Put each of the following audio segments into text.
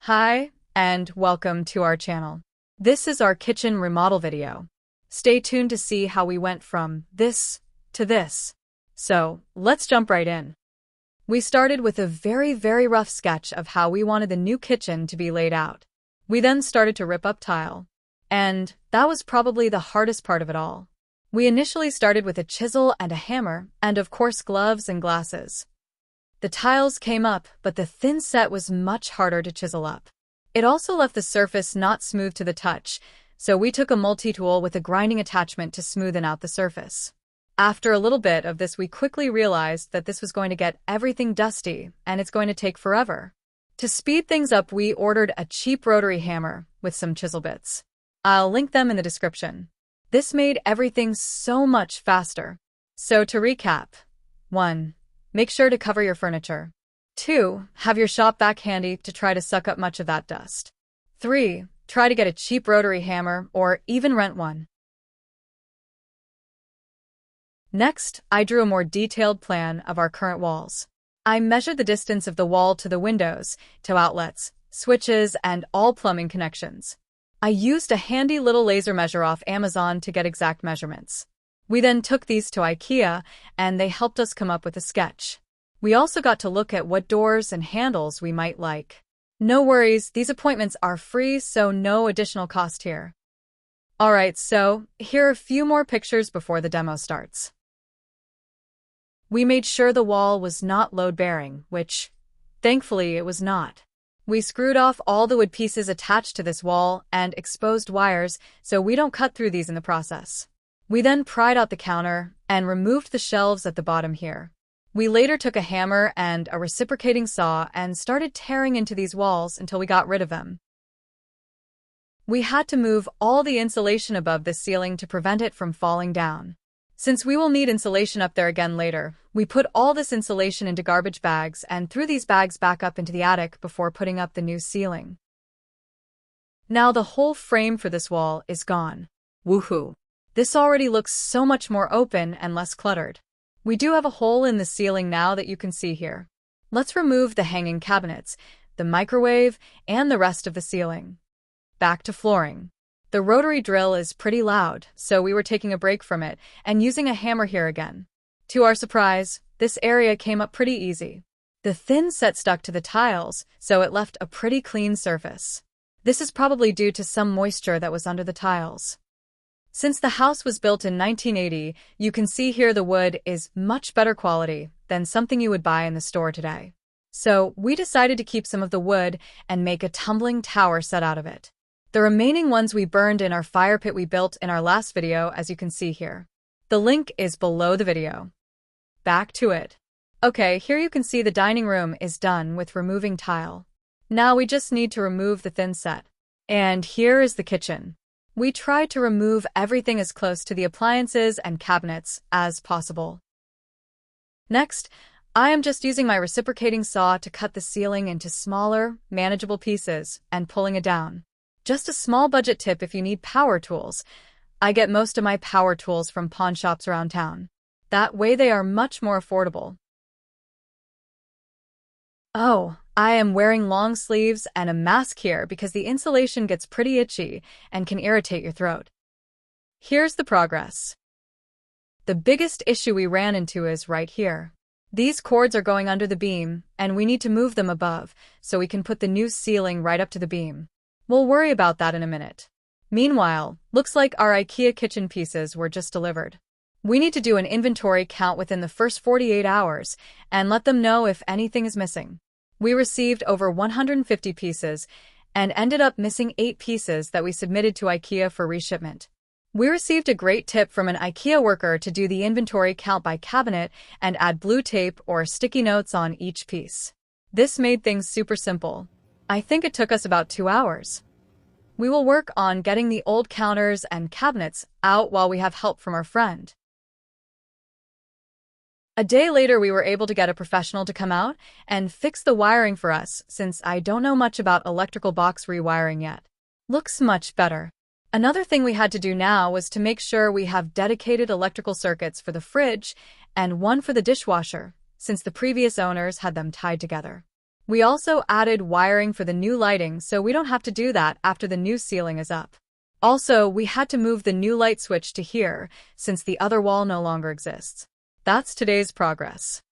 Hi, and welcome to our channel. This is our kitchen remodel video. Stay tuned to see how we went from this to this. So, let's jump right in. We started with a very rough sketch of how we wanted the new kitchen to be laid out. We then started to rip up tile. And that was probably the hardest part of it all. We initially started with a chisel and a hammer, and of course gloves and glasses. The tiles came up, but the thin set was much harder to chisel up. It also left the surface not smooth to the touch, so we took a multi-tool with a grinding attachment to smoothen out the surface. After a little bit of this, we quickly realized that this was going to get everything dusty, and it's going to take forever. To speed things up, we ordered a cheap rotary hammer with some chisel bits. I'll link them in the description. This made everything so much faster. So to recap, 1. Make sure to cover your furniture. 2. Have your shop vac handy to try to suck up much of that dust. 3. Try to get a cheap rotary hammer or even rent one. Next, I drew a more detailed plan of our current walls. I measured the distance of the wall to the windows, to outlets, switches, and all plumbing connections. I used a handy little laser measure off Amazon to get exact measurements. We then took these to IKEA, and they helped us come up with a sketch. We also got to look at what doors and handles we might like. No worries, these appointments are free, so no additional cost here. Alright, so here are a few more pictures before the demo starts. We made sure the wall was not load-bearing, which, thankfully, it was not. We screwed off all the wood pieces attached to this wall and exposed wires so we don't cut through these in the process. We then pried out the counter and removed the shelves at the bottom here. We later took a hammer and a reciprocating saw and started tearing into these walls until we got rid of them. We had to move all the insulation above the ceiling to prevent it from falling down. Since we will need insulation up there again later, we put all this insulation into garbage bags and threw these bags back up into the attic before putting up the new ceiling. Now the whole frame for this wall is gone. Woohoo! This already looks so much more open and less cluttered. We do have a hole in the ceiling now that you can see here. Let's remove the hanging cabinets, the microwave, and the rest of the ceiling. Back to flooring. The rotary drill is pretty loud, so we were taking a break from it and using a hammer here again. To our surprise, this area came up pretty easy. The thin set stuck to the tiles, so it left a pretty clean surface. This is probably due to some moisture that was under the tiles. Since the house was built in 1980, you can see here the wood is much better quality than something you would buy in the store today. So we decided to keep some of the wood and make a tumbling tower set out of it. The remaining ones we burned in our fire pit we built in our last video, as you can see here. The link is below the video. Back to it. Okay, here you can see the dining room is done with removing tile. Now we just need to remove the thin set. And here is the kitchen. We tried to remove everything as close to the appliances and cabinets as possible. Next, I am just using my reciprocating saw to cut the ceiling into smaller, manageable pieces and pulling it down. Just a small budget tip if you need power tools. I get most of my power tools from pawn shops around town. That way they are much more affordable. Oh, I am wearing long sleeves and a mask here because the insulation gets pretty itchy and can irritate your throat. Here's the progress. The biggest issue we ran into is right here. These cords are going under the beam, and we need to move them above so we can put the new ceiling right up to the beam. We'll worry about that in a minute. Meanwhile, looks like our IKEA kitchen pieces were just delivered. We need to do an inventory count within the first 48 hours and let them know if anything is missing. We received over 150 pieces and ended up missing 8 pieces that we submitted to IKEA for reshipment. We received a great tip from an IKEA worker to do the inventory count by cabinet and add blue tape or sticky notes on each piece. This made things super simple. I think it took us about 2 hours. We will work on getting the old counters and cabinets out while we have help from our friend. A day later, we were able to get a professional to come out and fix the wiring for us since I don't know much about electrical box rewiring yet. Looks much better. Another thing we had to do now was to make sure we have dedicated electrical circuits for the fridge and one for the dishwasher, since the previous owners had them tied together. We also added wiring for the new lighting so we don't have to do that after the new ceiling is up. Also, we had to move the new light switch to here since the other wall no longer exists. That's today's progress.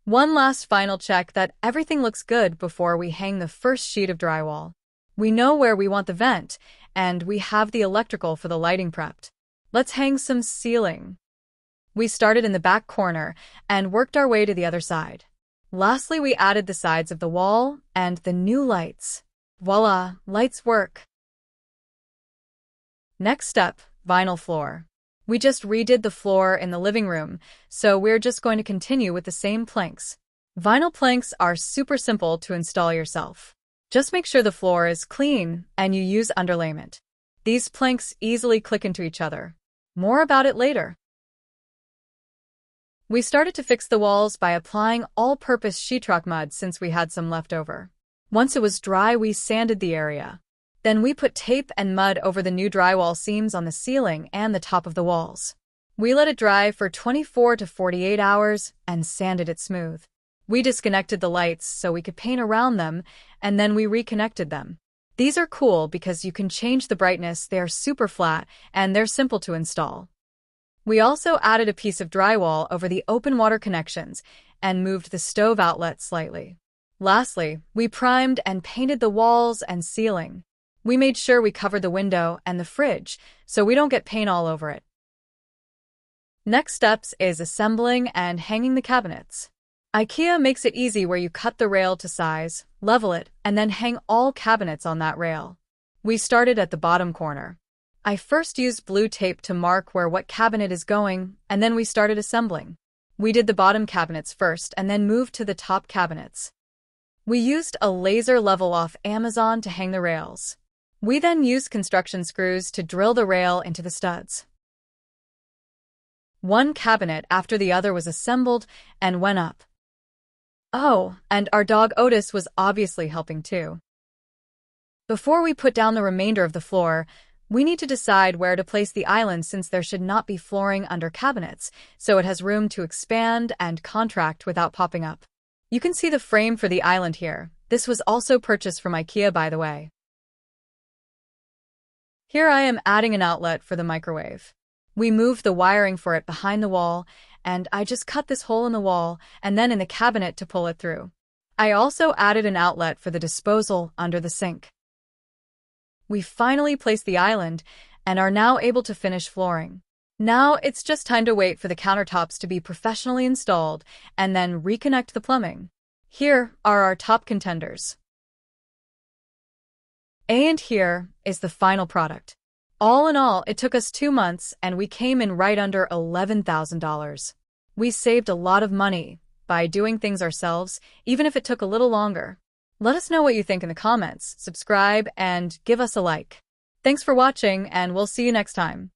One last final check that everything looks good before we hang the first sheet of drywall. We know where we want the vent, and we have the electrical for the lighting prepped. Let's hang some ceiling. We started in the back corner and worked our way to the other side. Lastly, we added the sides of the wall and the new lights. Voila, lights work. Next step, vinyl floor. We just redid the floor in the living room, so we're just going to continue with the same planks. Vinyl planks are super simple to install yourself. Just make sure the floor is clean and you use underlayment. These planks easily click into each other. More about it later. We started to fix the walls by applying all-purpose sheetrock mud since we had some left over. Once it was dry, we sanded the area. Then we put tape and mud over the new drywall seams on the ceiling and the top of the walls. We let it dry for 24 to 48 hours and sanded it smooth. We disconnected the lights so we could paint around them, and then we reconnected them. These are cool because you can change the brightness, they are super flat, and they're simple to install. We also added a piece of drywall over the open water connections and moved the stove outlet slightly. Lastly, we primed and painted the walls and ceiling. We made sure we covered the window and the fridge so we don't get paint all over it. Next steps is assembling and hanging the cabinets. IKEA makes it easy where you cut the rail to size, level it, and then hang all cabinets on that rail. We started at the bottom corner. I first used blue tape to mark where what cabinet is going, and then we started assembling. We did the bottom cabinets first and then moved to the top cabinets. We used a laser level off Amazon to hang the rails. We then used construction screws to drill the rail into the studs. One cabinet after the other was assembled and went up. Oh, and our dog Otis was obviously helping too. Before we put down the remainder of the floor, we need to decide where to place the island since there should not be flooring under cabinets, so it has room to expand and contract without popping up. You can see the frame for the island here. This was also purchased from IKEA, by the way. Here I am adding an outlet for the microwave. We moved the wiring for it behind the wall, and I just cut this hole in the wall and then in the cabinet to pull it through. I also added an outlet for the disposal under the sink. We finally placed the island and are now able to finish flooring. Now it's just time to wait for the countertops to be professionally installed and then reconnect the plumbing. Here are our top contenders. And here is the final product. All in all, it took us 2 months and we came in right under $11,000. We saved a lot of money by doing things ourselves, even if it took a little longer. Let us know what you think in the comments, subscribe, and give us a like. Thanks for watching, and we'll see you next time.